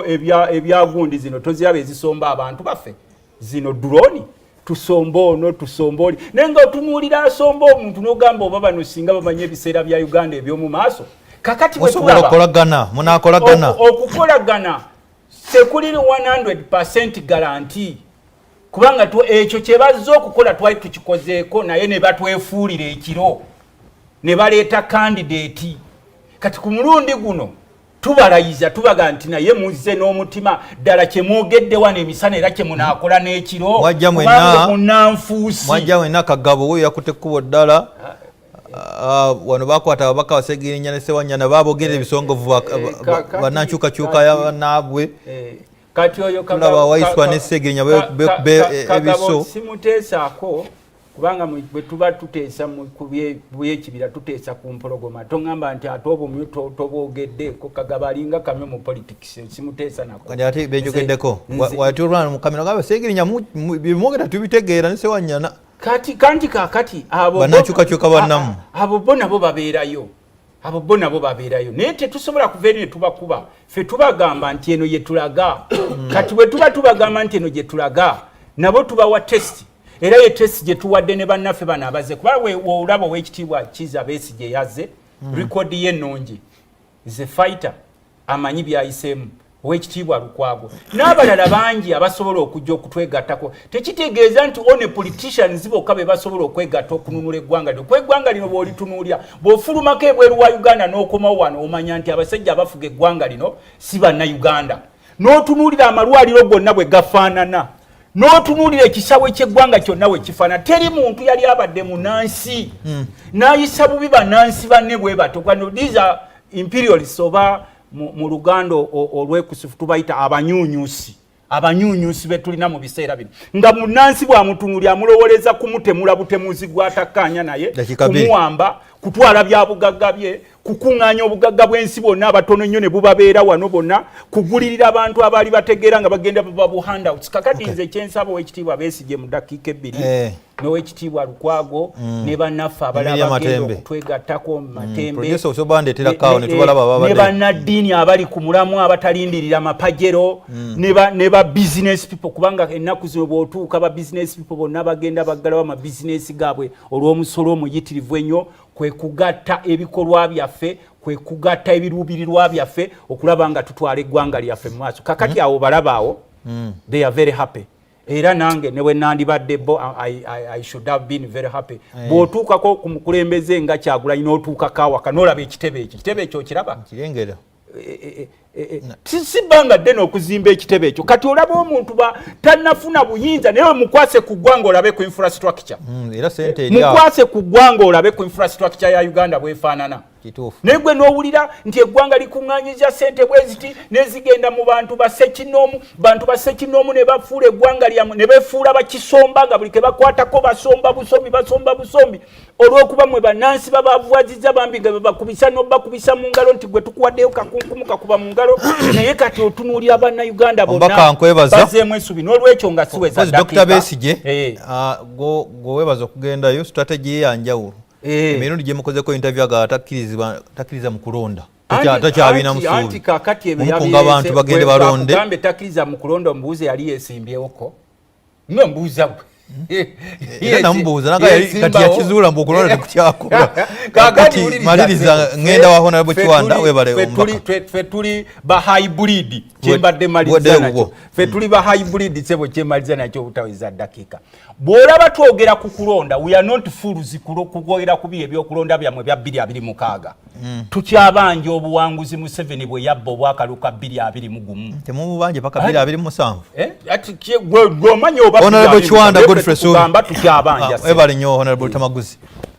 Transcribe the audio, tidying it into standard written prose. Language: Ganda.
ebya gundi zino toziraba ezisomba abantu baffe zino drone tusomba ono tusomboli nenga otunuulira asomba omuntu n'ogamba oba bano singa bamanye ebiseera bya Uganda eby'omu maaso kakati munakolagana okukolagana sekuli 100% guarantee kubanga ekyo kye bazze okukola twali tukikozeeko naye ne batwefuulira ekiro ne baleeta candidate kati ku mulundi guno tubalayiza tubaga nti naye muzze n'omutima ddala kye mwogedde wano emisana era kye munaakola n'ekiro mwajja mwenna Kagabo we yakutte ekkubo ddala wano bakwata ababaka Basegirinya ne Ssewanyana baabogera ebisongovu bannankyukakyuka y'abanaabwe kati oyo tulaba Waiswa ne Ssegirinya ebiso simuteesaako kubanga bwe tuba tuteesa ku byekibira tuteesa ku mpologoma tongamba nti ate obumyu toboogeddeeko Kagabo alinga kamwe mu politics simuteesa nako kati ate bejogeddeko watulwana mu kamera gabe Ssegirinya bimwogera tubitegeera ne Ssewanyana kakati abo bannankyukakyuka bannamu abo bo nabo babeerayo naye tetusobola kuva eri ne tubakuba ffe tubagamba nti eno ye tulaga kati bwe tuba tubagamba nti eno gye tulaga nabo tubawa test era ye test gye tuwadde ne bannaffe bano abaze kuba olaba ow'ekitiibwa Kizza Besigye yazze record ye ennungi is a fighter amanyi byayiseemu ow'ekitiibwa Lukwago n'abalala bangi abasobola okujja okutwegattako tekitegeeza nti one politicians bokka be basobola okwegatta okununula eggwanga lino kuba eggwanga lino bw'olitunuulira bw'ofulumako ebweru wa Uganda n'okomawo wano omanya nti abasajja abafuga eggwanga lino si bannayuganda n'otunuulira amalwaliro gonna bwe gafaanana n'otunuulira ekisawe ky'eggwanga kyonna we kifaana teri muntu yali abadde munansi n'ayisa bubi bannansi banne bwe bato kwano these are imperialists oba mu Luganda olwekusifu tubayita abanyunyusi betulina mu biseera bino nga munansi bwamutunulya amulowoleza kumutemula butemuzi gwatakkaanya naye kumuwamba kutwala bya bugagga bye kukuŋŋaanya obugagga bw'ensi bonna abatono nnyo ne bubabeera wano bonna kugulirira abantu abaali bategeera nga bagenda babu handouts kakati nze kyensaba ow'ekitiibwa Besigye mu dakiika ebbiri n'ow'ekitiibwa Lukwago ne bannaffe abalala bagenda okutwegattako Matembe ne bannaddiini abali ku mulamu abatalindirira mapajero ne ba business people kubanga ennaku zino bw'otuuka ba business people bonna bagenda baggalawo amabizinesi gaabwe olw'omusolo omuyitirivu ennyo kwe kugatta ebikolwa byaffe kwe kugatta ebiruubirirwa byaffe okulaba nga tutwala eggwanga lyaffe mu maaso kakati awo balabaawo they are very happy era nange ne bwe nandibadde bo I should have been very happy bw'otuukako ku mukulembeze nga Kyagulanyi n'otuukako awaka n'olaba ekitebe ekyo okiraba kirengera sibanga ddene okuzimba ekitebe ekyo kati olaba omuntu tannafuna buyinza naye mukwase ku ggwanga olabe ku infrastructure era sente mukwase ku ggwanga olabe ku infrastructure ya Uganda bwefaanana naye gwe n'owulira nti eggwanga likuŋŋaanyiza sente bwe ziti nezigenda mu bantu basekinoomu ne bafuula eggwanga lyamu ne befuula bakisomba nga buli ke bakwatako basomba busombi olw'okuba mwe bannansi babavuwazizza bambi nga babakubisa n'obakubisa mu ngalo nti gwe tukuwaddeyo kakunkumu kakuba mu ngalo naye kati otunuulira bannayuganda bonna bazeemu essubi n'olwekyo nga siweza Dr. Besigye gweweebaza okugendayo strategy ye yanjawulo emirundi gye mukozeko interview aga takkiriza mu kulonda takyabina musuubi omukunga abantu bagende balonde gambe takkiriza mu kulonda omubuuze yali yesimbyewoko mbuuza gwe era namubuuza nanga kati yakizuula mbu okulonda tekukyakola kati maliriza ngenda wa Honorable Kiwanda webale omubaka ffe tuli ba hybrid kyembadde maliriza nakyo ffe tuli ba hybrid sebo kyemaliza nakyo obutaweza dakiika bw'olaba twogera ku kulonda we are not fools kugwogera ku biri ebyokulonda byammwe bya 2026 tukyabanja obuwanguzi Museveni bwe yabba obwakaluka 2021 temubanje paka 2027 ati gwe omanyi oba Honorable Kiwanda Godfrey Subi tukyabanja ebale nnyo Honorable Tamaguzi